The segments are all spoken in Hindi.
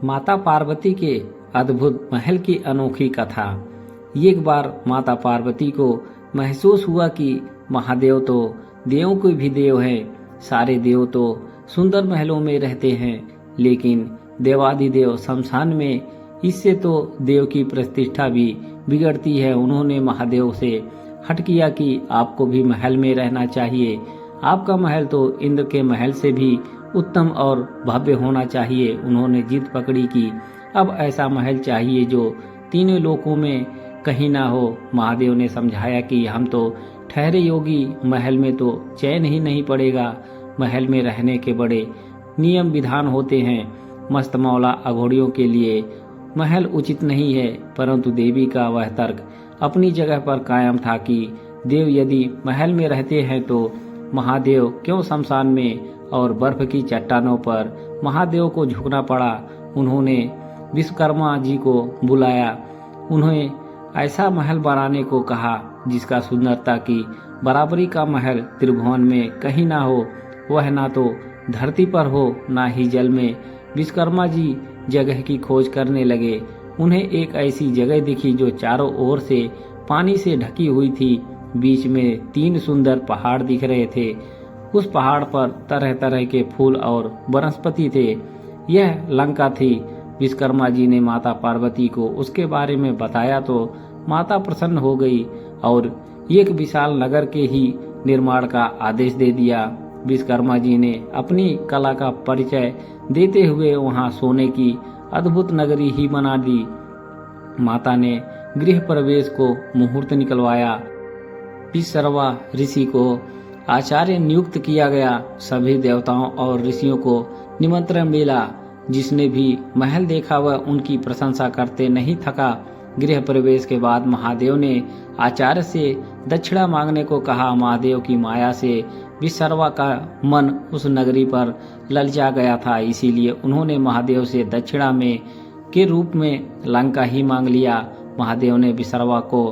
माता पार्वती के अद्भुत महल की अनोखी कथा। एक बार माता पार्वती को महसूस हुआ कि महादेव तो देवों के भी देव है। सारे देव तो सुंदर महलों में रहते हैं, लेकिन देवादिदेव शमशान में, इससे तो देव की प्रतिष्ठा भी बिगड़ती है। उन्होंने महादेव से हट किया कि आपको भी महल में रहना चाहिए। आपका महल तो इंद्र के महल से भी उत्तम और भव्य होना चाहिए। उन्होंने जिद पकड़ी कि अब ऐसा महल चाहिए जो तीनों लोकों में कहीं ना हो। महादेव ने समझाया कि हम तो ठहरे योगी, महल में तो चैन ही नहीं पड़ेगा। महल में रहने के बड़े नियम विधान होते हैं। मस्त मौला अघोड़ियों के लिए महल उचित नहीं है। परंतु देवी का वह तर्क अपनी जगह पर कायम था कि देव यदि महल में रहते हैं तो महादेव क्यों शमशान में। और बर्फ की चट्टानों पर महादेव को झुकना पड़ा। उन्होंने विश्वकर्मा जी को बुलाया। उन्हें ऐसा महल बनाने को कहा जिसका सुंदरता की बराबरी का महल त्रिभुवन में कहीं ना हो। वह ना तो धरती पर हो ना ही जल में। विश्वकर्मा जी जगह की खोज करने लगे। उन्हें एक ऐसी जगह दिखी जो चारों ओर से पानी से ढकी हुई थी। बीच में 3 सुंदर पहाड़ दिख रहे थे। उस पहाड़ पर तरह तरह के फूल और वनस्पति थे। यह लंका थी। विश्वकर्मा जी ने माता पार्वती को उसके बारे में बताया तो माता प्रसन्न हो गई और एक विशाल नगर के ही निर्माण का आदेश दे दिया। विश्वकर्मा जी ने अपनी कला का परिचय देते हुए वहां सोने की अद्भुत नगरी ही बना दी। माता ने गृह प्रवेश को मुहूर्त निकलवाया। विश्रवा ऋषि को आचार्य नियुक्त किया गया। सभी देवताओं और ऋषियों को निमंत्रण मिला। जिसने भी महल देखा वह उनकी प्रशंसा करते नहीं थका। गृह प्रवेश के बाद महादेव ने आचार्य से दक्षिणा मांगने को कहा। महादेव की माया से विश्रवा का मन उस नगरी पर ललचा गया था, इसीलिए उन्होंने महादेव से दक्षिणा में के रूप में लंका ही मांग लिया। महादेव ने विश्रवा को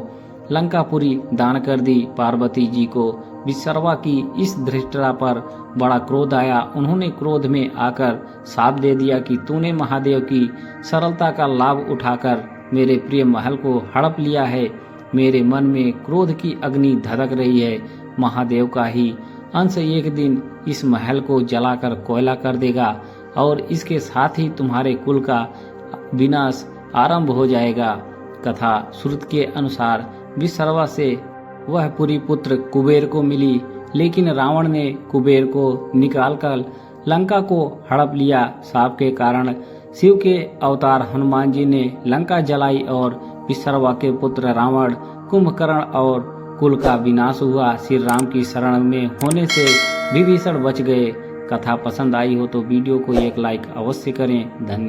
लंकापुरी दान कर दी। पार्वती जी को विश्रवा की इस धृष्टता पर बड़ा क्रोध आया। उन्होंने क्रोध में आकर शाप दे दिया कि तूने महादेव की सरलता का लाभ उठाकर मेरे प्रिय महल को हड़प लिया है। मेरे मन में क्रोध की अग्नि धधक रही है। महादेव का ही अंश एक दिन इस महल को जलाकर कोयला कर देगा और इसके साथ ही तुम्हारे कुल का विनाश आरंभ हो जाएगा। कथा श्रुत के अनुसार विश्रवा से वह पुरी पुत्र कुबेर को मिली, लेकिन रावण ने कुबेर को निकालकर लंका को हड़प लिया। शाप के कारण शिव के अवतार हनुमान जी ने लंका जलाई और विश्रवा के पुत्र रावण, कुंभकर्ण और कुल का विनाश हुआ। श्री राम की शरण में होने से विभीषण बच गए। कथा पसंद आई हो तो वीडियो को एक लाइक अवश्य करें। धन्यवाद।